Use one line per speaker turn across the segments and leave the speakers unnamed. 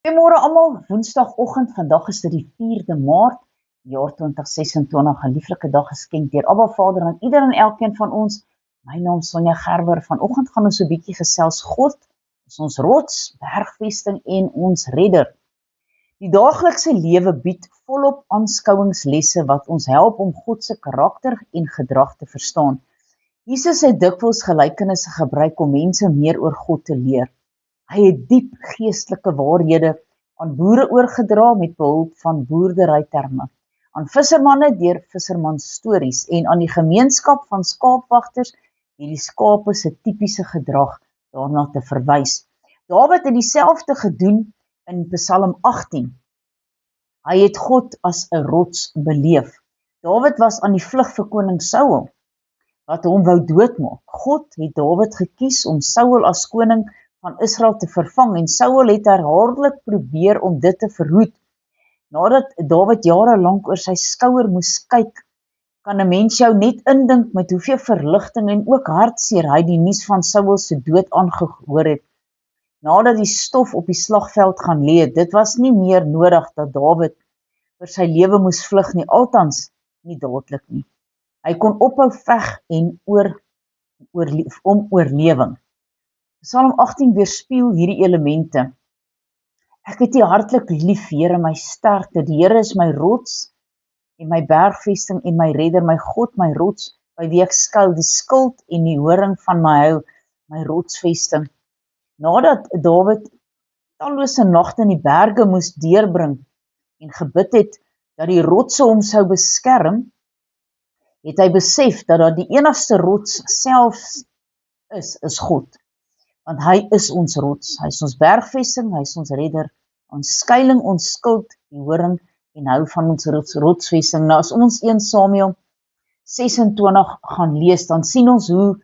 Goeiemôre almal, Woensdagoggend, vandag is dit die 4de Maart, jaar 2026, 'n lieflike dag geskenk deur Abba Vader aan ieder en elkeen van ons. My naam is Sonja Gerber. Vanoggend gaan ons 'n bietjie gesels. God is ons rots, bergvesting en ons redder. Die daaglikse lewe bied volop aanskouingslesse wat ons help om God se karakter en gedrag te verstaan. Jesus het dikwels gelykenisse gebruik om mense meer oor God te leer. Hy het diep geestelike waarhede aan boere oorgedra met behulp van boerderyterme, aan vissermanne deur vissermansstories en aan die gemeenskap van skaapwagters deur die skape se tipiese gedrag daarna te verwys. Dawid het dieselfde gedoen in Psalm 18. Hy het God as 'n rots beleef. Dawid was aan die vlug vir koning Saul, wat hom wou doodmaak. God het Dawid gekies om Saul as koning van Israel te vervang en Saul het herhaaldelik probeer om dit te verhoed. Nadat Dawid jare lank oor sy skouer moes kyk, kan 'n mens jou net indink met hoeveel verligting en ook hartseer hy die nuus van Saul se dood aangehoor het. Nadat die stof op die slagveld gaan lê, dit was nie meer nodig dat Dawid vir sy lewe moes vlug nie, altans nie dadelik nie. Hy kon ophou veg en om oorlewing. Psalm 18 weerspieël hierdie elemente. Ek het U hartlik lief, Here, my sterkte. Die Here is my rots en my bergvesting en my redder, my God, my rots, by wie ek skuil, die skild en die horing van my heil, my rotsvesting. Nadat Dawid tallose nagte in die berge moes deurbring en gebid het dat die rotse hom sou beskerm, het hy besef dat die enigste rots selfs is God. Want hy is ons rots, hy is ons bergvesting, hy is ons redder, ons skuiling, ons skild, die horing en hou van ons rotsvesting. Nou as ons 1 Samuel 26 gaan lees, dan sien ons hoe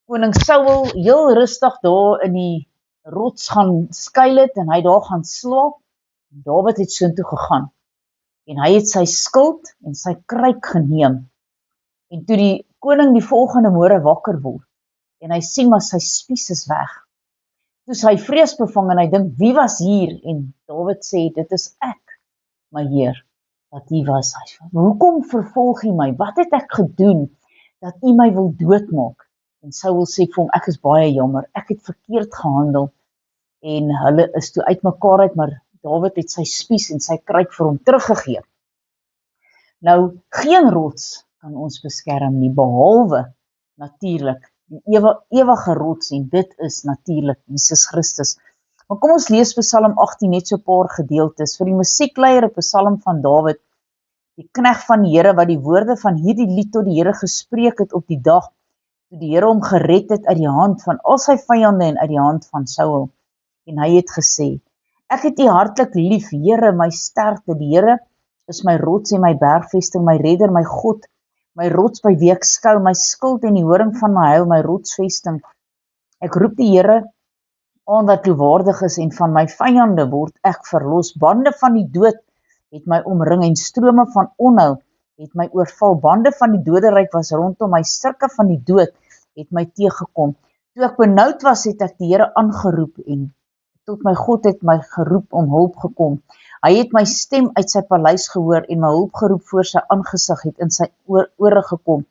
koning Saul heel rustig daar in die rots gaan skuil het en hy daar gaan slaap. Dawid het soontoe gegaan en hy het sy skild en sy kruik geneem. En toe die koning die volgende môre wakker word, en hy sien maar sy spies is weg. Toe hy vreesbevang en hy dink, wie was hier? En Dawid sê, dit is ek, my Heer, wat U was. Hy sê, hoekom vervolg U my? Wat het ek gedoen, dat U my wil doodmaak? En Saul sê vir hom, ek is baie jammer, ek het verkeerd gehandel, en hulle is toe uitmekaar uit, maar Dawid het sy spies en sy kruik vir hom teruggegee. Nou, geen rots kan ons beskerm nie, behalwe natuurlik die ewige rots, en dit is natuurlik Jesus Christus. Maar kom ons lees Psalm 18 net so 'n paar gedeeltes. Vir die musiekleier 'n psalm van Dawid, die knegt van die Here, wat die woorde van hierdie lied tot die Here gespreek het op die dag, toe die Here hom gered het uit die hand van al sy vyande en uit die hand van Saul. En hy het gesê, ek het U hartlik lief, Here, my sterkte. Die Here is my rots en my bergvesting, my redder, my God, my rots by wie ek skuil, my skild en die horing van my heil, my rotsvesting. Ek roep die Here aan wat lofwaardig is en van my vyande word ek verlos. Bande van die dood het my omring en strome van onheil het my oorval. Bande van die doderyk was rondom my, strikke van die dood het my teëgekom. Toe ek benoud was, het ek die Here aangeroep en tot my God het my geroep om hulp gekom. Hy het my stem uit sy paleis gehoor en my hulp geroep voor sy aangesig het in sy ore gekom.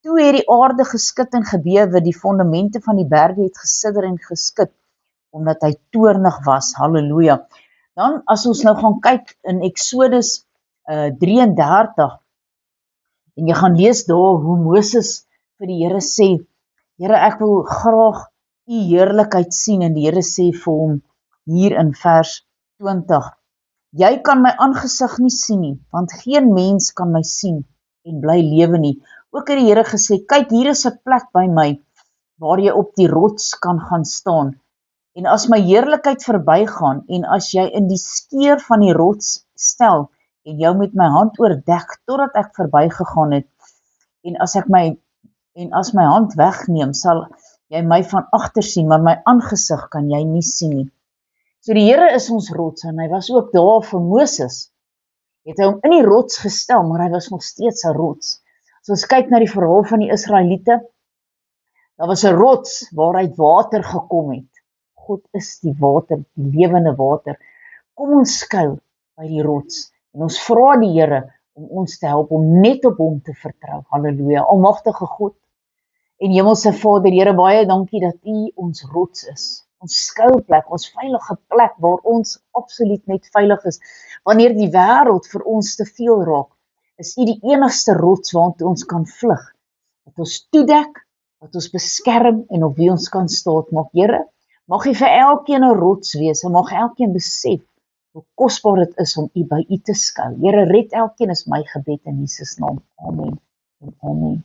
Toe het die aarde geskit en gebewe, die fondamente van die berge het gesidder en geskit, omdat hy toornig was. Halleluja. Dan as ons nou gaan kyk in Exodus 33, en jy gaan lees daar hoe Moses vir die Here sê, Here, ek wil graag U heerlikheid sien, en die Here sê vir hom hier in vers 20, jy kan my aangesig nie sien nie, want geen mens kan my sien en bly lewe nie. Ook het die Here gesê, kyk, hier is 'n plek by my, waar jy op die rots kan gaan staan. En as my heerlikheid verbygaan, en as jy in die skeur van die rots stel, en jou met my hand oordek, totdat ek verbygegaan het, en as my hand wegneem, sal jy my van agter sien, maar my aangesig kan jy nie sien nie. So die Here is ons rots, en hy was ook daar vir Moses. Het hy hom in die rots gestel, maar hy was nog steeds 'n rots. As ons kyk na die verhaal van die Israeliete, daar was 'n rots waaruit water gekom het. God is die water, die lewende water. Kom ons skuil by die rots en ons vra die Here om ons te help om net op hom te vertrou. Halleluja. Almagtige God en Hemelse Vader, Here, baie dankie dat U ons rots is. Ons skuilplek, ons veilige plek waar ons absoluut net veilig is. Wanneer die wêreld vir ons te veel raak, is U die enigste rots waartoe ons kan vlug. Wat ons toedek, wat ons beskerm en op wie ons kan staat maak. Here, mag U vir elkeen 'n rots wees en mag elkeen besef hoe kosbaar dit is om U by U te skuil. Here, red elkeen is my gebed in Jesus naam. Amen en amen.